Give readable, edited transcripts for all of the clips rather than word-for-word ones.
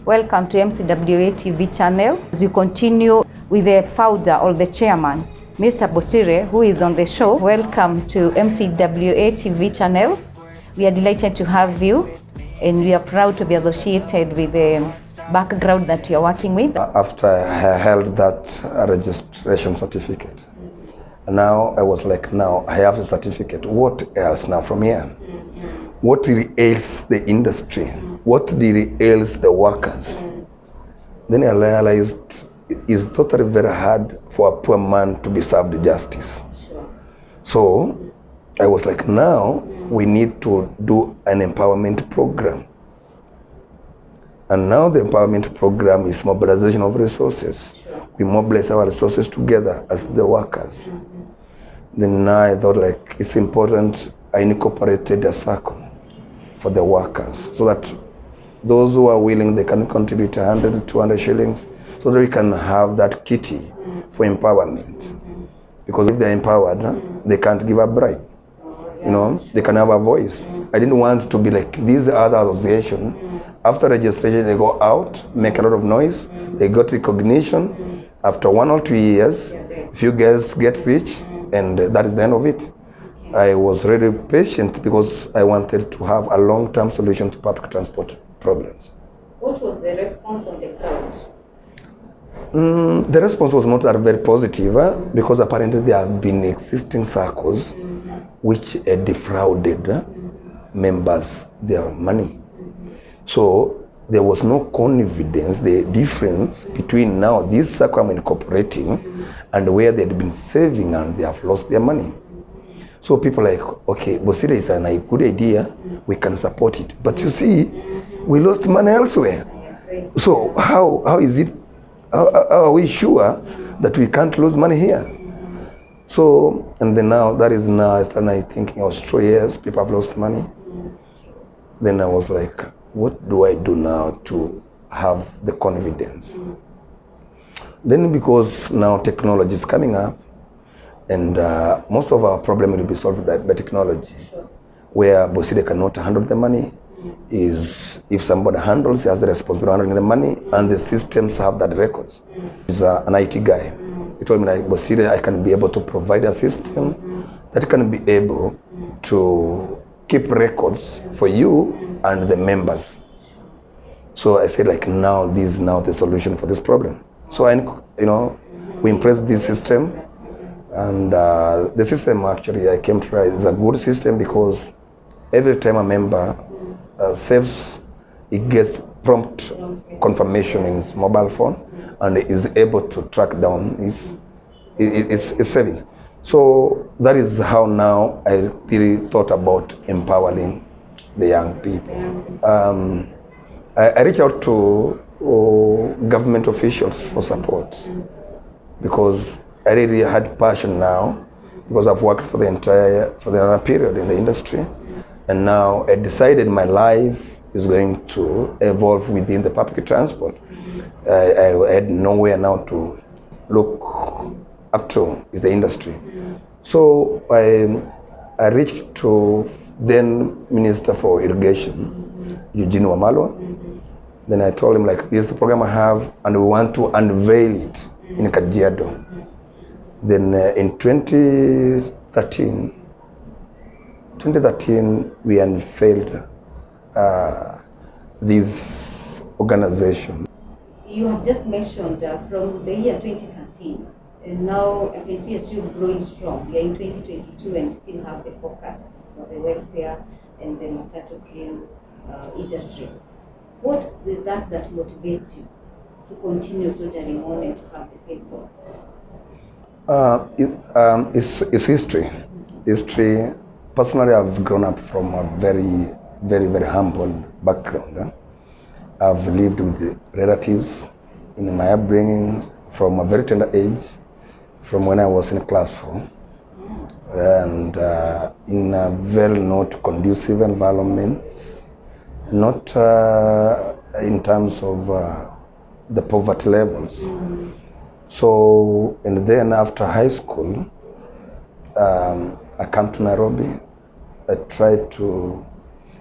Welcome to MCWA TV channel. As you continue with the founder or the chairman, Mr. Bosire, who is on the show. Welcome to MCWA TV channel. We are delighted to have you, and we are proud to be associated with the background that you're working with. After I held that registration certificate, now I was like, now I have the certificate. What else now from here? What really ails the industry? What really ails the workers? Then I realized it's totally very hard for a poor man to be served justice. So I was like, now we need to do an empowerment program. And now the empowerment program is mobilization of resources. We mobilize our resources together as the workers. Then now I thought like it's important I incorporated a circle for the workers so that those who are willing, they can contribute 100, 200 shillings so that we can have that kitty for empowerment. Because if they're empowered, they can't give a bribe. You know, they can have a voice. I didn't want to be like these other associations. After registration, they go out, make a lot of noise, they got recognition. After 1 or 2 years, few guys get rich, and that is the end of it. I was really patient because I wanted to have a long-term solution to public transport problems. What was the response of the crowd? The response was not very positive because apparently there have been existing circles which defrauded members their money. So there was no confidence, the difference between now this circle I'm incorporating and where they'd been saving and they have lost their money. So people are like, okay, Bosire is a good idea, we can support it. But you see, we lost money elsewhere. So how are we sure that we can't lose money here? So, and then now, that is now, I started thinking, I was 3 years, people have lost money. Then I was like, what do I do now to have the confidence? Then because now technology is coming up, and most of our problem will be solved by technology, where Bosire cannot handle the money. Is if somebody handles, he has the responsibility of handling the money, and the systems have that records. He's an IT guy. He told me like, Bosire, I can be able to provide a system that can be able to keep records for you and the members. So I said like, now this is now the solution for this problem. So we impressed this system, and the system actually I came to realize is a good system because every time a member saves, it gets prompt confirmation in his mobile phone, and is able to track down his savings. So that is how now I really thought about empowering the young people. I reached out to government officials for support because I really had passion now because I've worked for the entire period in the industry, and now I decided my life is going to evolve within the public transport. I had nowhere now to look up to is the industry. So I reached to then Minister for Irrigation, Eugene Wamalwa. Then I told him like, this is the program I have, and we want to unveil it in Kajiado. Then in 2013, we unveiled this organization. You have just mentioned from the year 2013, and now I can see you're still growing strong. You're in 2022 and you still have the focus for the welfare and the MATATU industry. What is that motivates you to continue soldiering on and to have the same thoughts? It's history. History. Personally, I've grown up from a very, very, very humble background. I've lived with relatives in my upbringing from a very tender age, from when I was in class 4, and in a very not conducive environment, not in terms of the poverty levels. So, and then after high school, I came to Nairobi. I tried to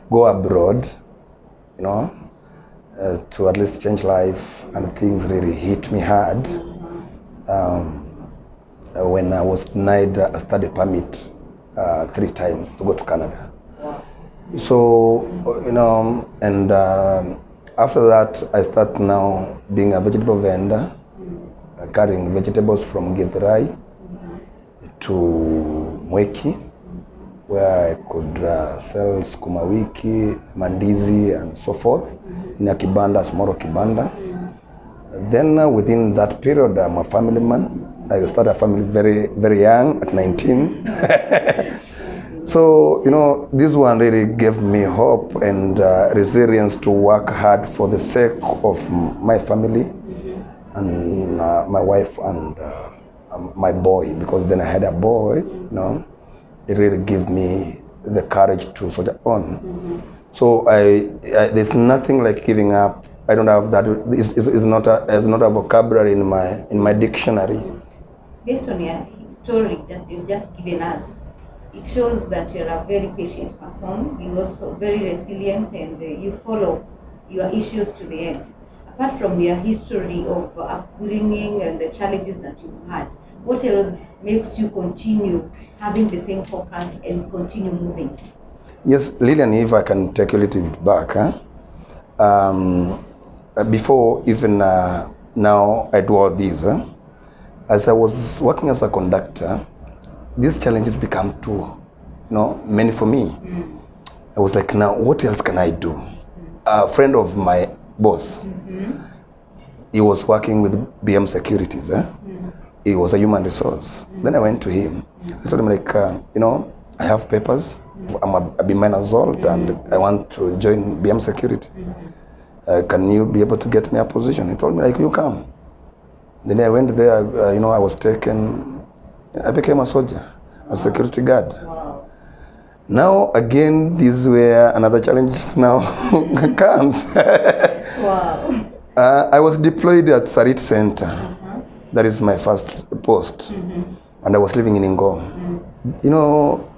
go abroad, to at least change life, and things really hit me hard when I was denied a study permit 3 times to go to Canada. So, and after that, I start now being a vegetable vendor, carrying vegetables from Githurai to Mweki, where I could sell sukuma wiki, mandizi, and so forth in a kibanda, small kibanda. Then within that period, I'm a family man. I started a family very, very young, at 19. So, this one really gave me hope and resilience to work hard for the sake of my family and my wife and my boy, because then I had a boy, it really gave me the courage to soldier on. So there's nothing like giving up. I don't have that. It's not a vocabulary in my dictionary. Based on your story that you've just given us, it shows that you're a very patient person. You're also very resilient, and you follow your issues to the end. Apart from your history of upbringing and the challenges that you've had, what else makes you continue having the same focus and continue moving? Yes, Lillian, if I can take a little bit back. Before even now I do all these, as I was working as a conductor, these challenges become too many for me. I was like, now what else can I do? A friend of my boss, he was working with BM Securities. He was a human resource. Then I went to him. I told him, like, I have papers. I'm a B-old and I want to join BM Security. Can you be able to get me a position? He told me, like, you come. Then I went there, I was taken, I became a soldier, a security guard. Wow. Now, again, this is where another challenge now comes. Wow. I was deployed at Sarit Center. That is my first post. And I was living in Ngong.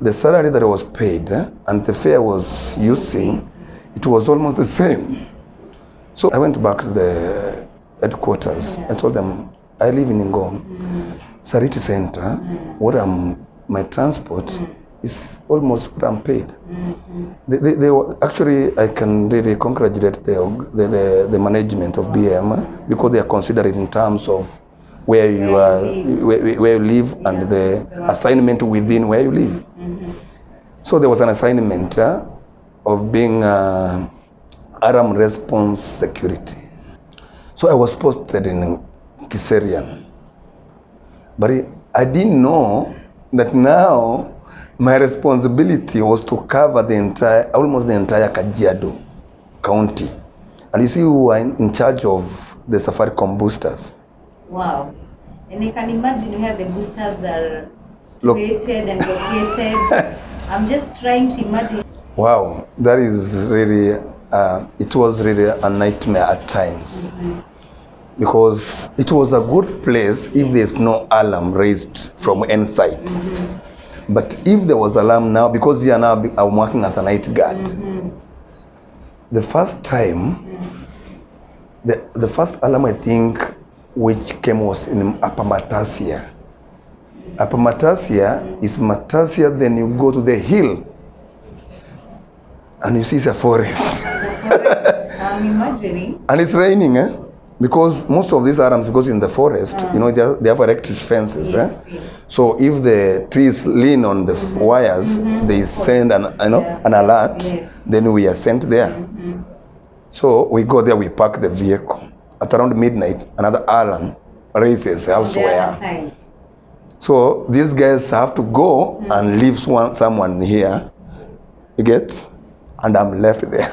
The salary that I was paid and the fare I was using, it was almost the same. So I went back to the headquarters. I told them, I live in Ngong. Sarit Center, my transport is almost what I'm paid. They were, actually, I can really congratulate the management of BM, because they are considered in terms of where you live and the assignment within where you live. So there was an assignment of being Aram Response Security. So I was posted in Kiserian. But I didn't know that now my responsibility was to cover almost the entire Kajiado County. And you see, we were in charge of the Safaricom boosters. Wow. And I can imagine where the boosters are situated and located. I'm just trying to imagine. Wow, that is really, it was really a nightmare at times. Because it was a good place if there's no alarm raised from any side. But if there was alarm now, because I'm working as a night guard, the first time, the first alarm I think which came was in Upper Matasia. Upper Matasia is Matasia, then you go to the hill and you see it's a forest. I'm imagining. And it's raining, because most of these alarms goes in the forest, they have erected fences. Yes. So if the trees lean on the wires, they send an alert, then we are sent there. So we go there, we park the vehicle. At around midnight, another alarm raises elsewhere. So these guys have to go and leave someone here, you get? And I'm left there.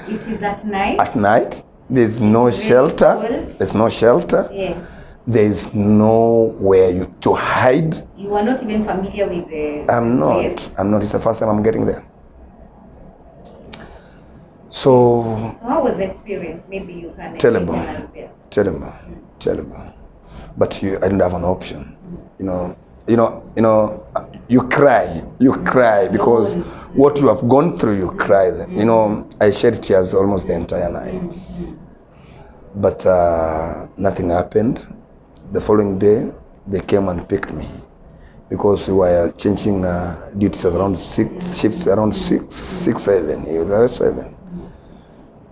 It is at night? At night. There's no shelter. Cold. There's no shelter. Yes. There's nowhere to hide. You are not even familiar with the I'm not. place? I'm not. It's the first time I'm getting there. So how was the experience? Maybe you can terrible. Us, yeah. Terrible. But I didn't have an option. you cry because what you have gone through, you cry. I shed tears almost the entire night. But nothing happened. The following day, they came and picked me because we were changing duties around 6 shifts, around 6, 7.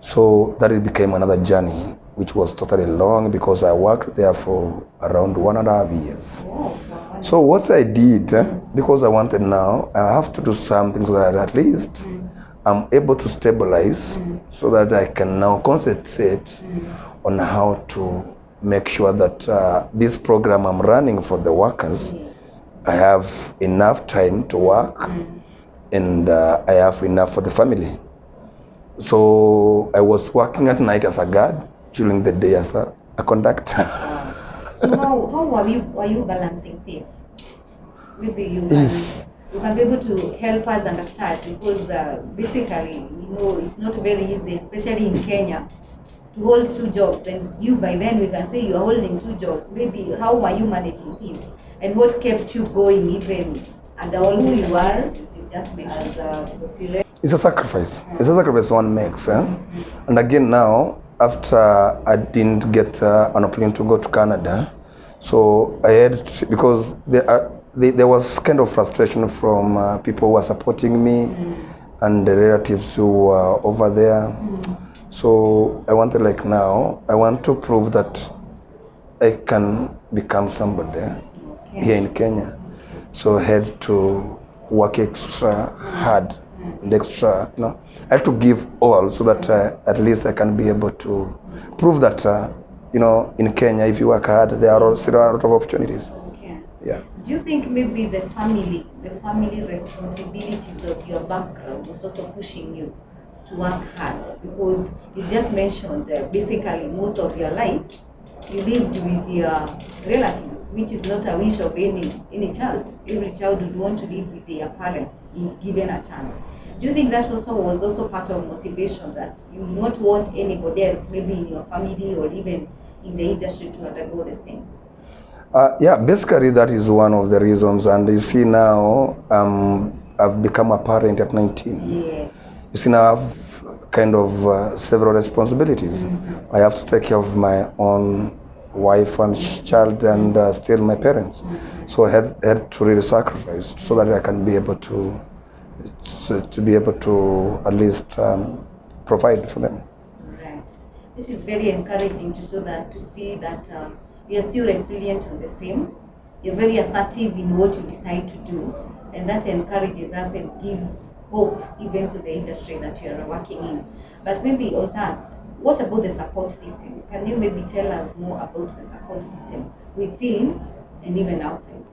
So that it became another journey, which was totally long because I worked there for around 1.5 years. So what I did, because I wanted now, I have to do something so that at least I'm able to stabilize so that I can now concentrate on how to make sure that this program I'm running for the workers, I have enough time to work and I have enough for the family. So I was working at night as a guard, during the day as a conductor. So how are you balancing this? Maybe you can be able to help us understand, because basically, it's not very easy, especially in Kenya, to hold 2 jobs. And you, by then, we can say you are holding 2 jobs. Maybe how are you managing this? And what kept you going even under all who you are, as you just mentioned, Bosire? It's a sacrifice. It's a sacrifice one makes. And again now, after I didn't get an opportunity to go to Canada, so I had to, because there was kind of frustration from people who were supporting me and the relatives who were over there. So I wanted, like, now, I want to prove that I can become somebody here in Kenya. So I had to work extra hard and extra, I had to give all so that at least I can be able to prove that, in Kenya, if you work hard, there are still a lot of opportunities. Yeah. Do you think maybe the family responsibilities of your background is also pushing you to work hard? Because you just mentioned basically most of your life you lived with your relatives, which is not a wish of any child. Every child would want to live with their parents if given a chance. Do you think that was also part of motivation, that you do not want anybody else, maybe in your family or even in the industry, to undergo the same? Yeah, basically that is one of the reasons. And you see now, I've become a parent at 19. Yes. You see now, I have kind of several responsibilities. I have to take care of my own wife and child and still my parents. So I had to really sacrifice so that I can be able to be able to at least provide for them. Right. This is very encouraging to see that you're still resilient on the same. You're very assertive in what you decide to do, and that encourages us and gives hope even to the industry that you're working in. But maybe on that, what about the support system? Can you maybe tell us more about the support system within and even outside?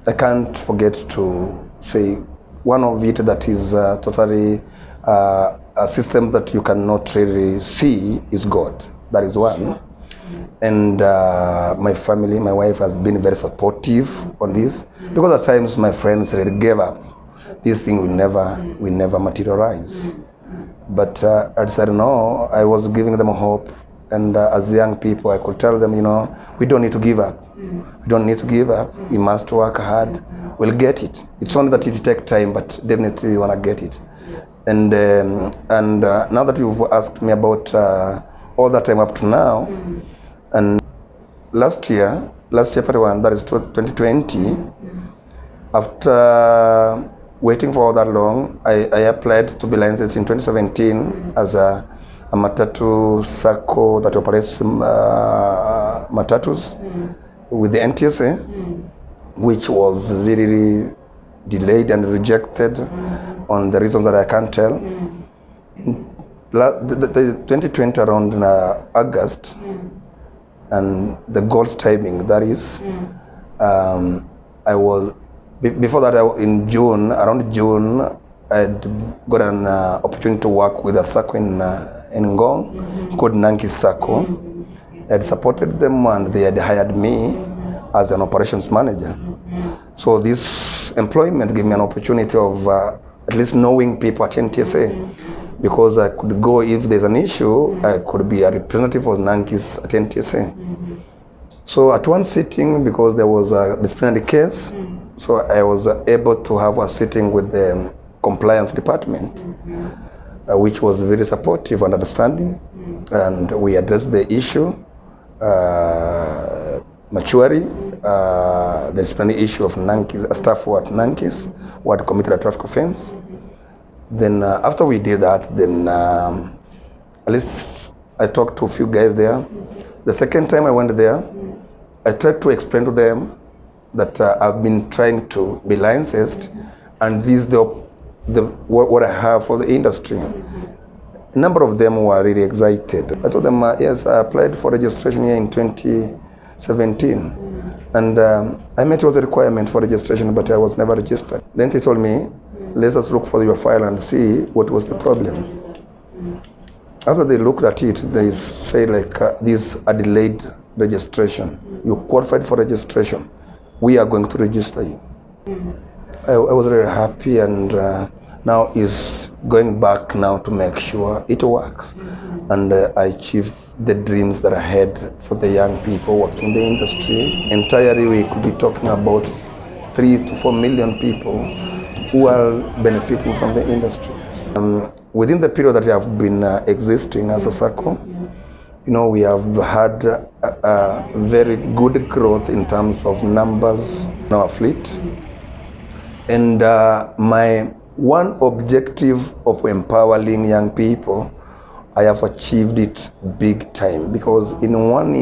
I can't forget to say one of it that is totally a system that you cannot really see is God. That is one. Sure. And my family, my wife has been very supportive on this, because at times my friends really gave up. This thing will never materialize. But I decided, no, I was giving them hope. And as young people, I could tell them, we don't need to give up. We don't need to give up. We must work hard. We'll get it. It's only that it will take time, but definitely we want to get it. And now that you've asked me about all that time up to now, and last year, '1, that is 2020, after waiting for all that long, I applied to be licensed in 2017 as a MATATU SACCO that operates Matatus with the NTSA, which was really delayed and rejected on the reasons that I can't tell. In the 2020 around August, and the Gulf timing, that is, I was, before that, in June, around June, I'd got an opportunity to work with a SACCO in Ngong called Nanki SACCO. I'd supported them and they had hired me as an operations manager. So this employment gave me an opportunity of at least knowing people at NTSA, because I could go, if there's an issue, I could be a representative of Nankis at NTSA. So at one sitting, because there was a disciplinary case, so I was able to have a sitting with the compliance department, which was very supportive and understanding, and we addressed the issue maturely. The disciplinary issue of Nankis, a staff who at Nankis who had committed a traffic offense. Then after we did that, then at least I talked to a few guys there. The second time I went there, I tried to explain to them that I've been trying to be licensed, and this is what I have for the industry. A number of them were really excited. I told them, yes, I applied for registration here in 2017, and I met all the requirements for registration, but I was never registered. Then they told me, let us look for your file and see what was the problem. After they looked at it, they say like, this a delayed registration. You qualified for registration. We are going to register you. I was very happy, and now is going back now to make sure it works. And I achieve the dreams that I had for the young people working in the industry. Entirely, we could be talking about 3 to 4 million people who are benefiting from the industry. Within the period that we have been existing as a SACCO, we have had a very good growth in terms of numbers in our fleet. And my one objective of empowering young people, I have achieved it big time, because in 1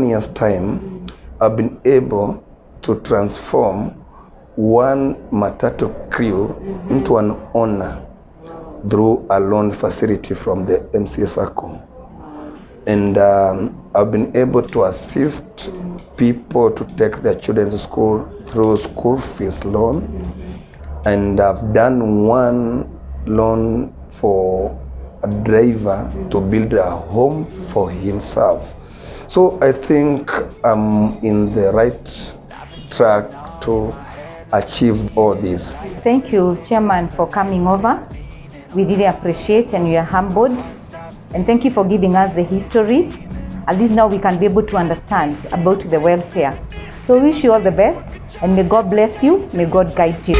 year's time, I've been able to transform one Matatu crew into an owner through a loan facility from the MCA SACCO. And I've been able to assist people to take their children to school through school fees loan. And I've done one loan for a driver to build a home for himself. So I think I'm in the right track to achieve all this. Thank you, Chairman, for coming over. We really appreciate, and we are humbled. And thank you for giving us the history. At least now we can be able to understand about the welfare. So we wish you all the best, and may God bless you, may God guide you.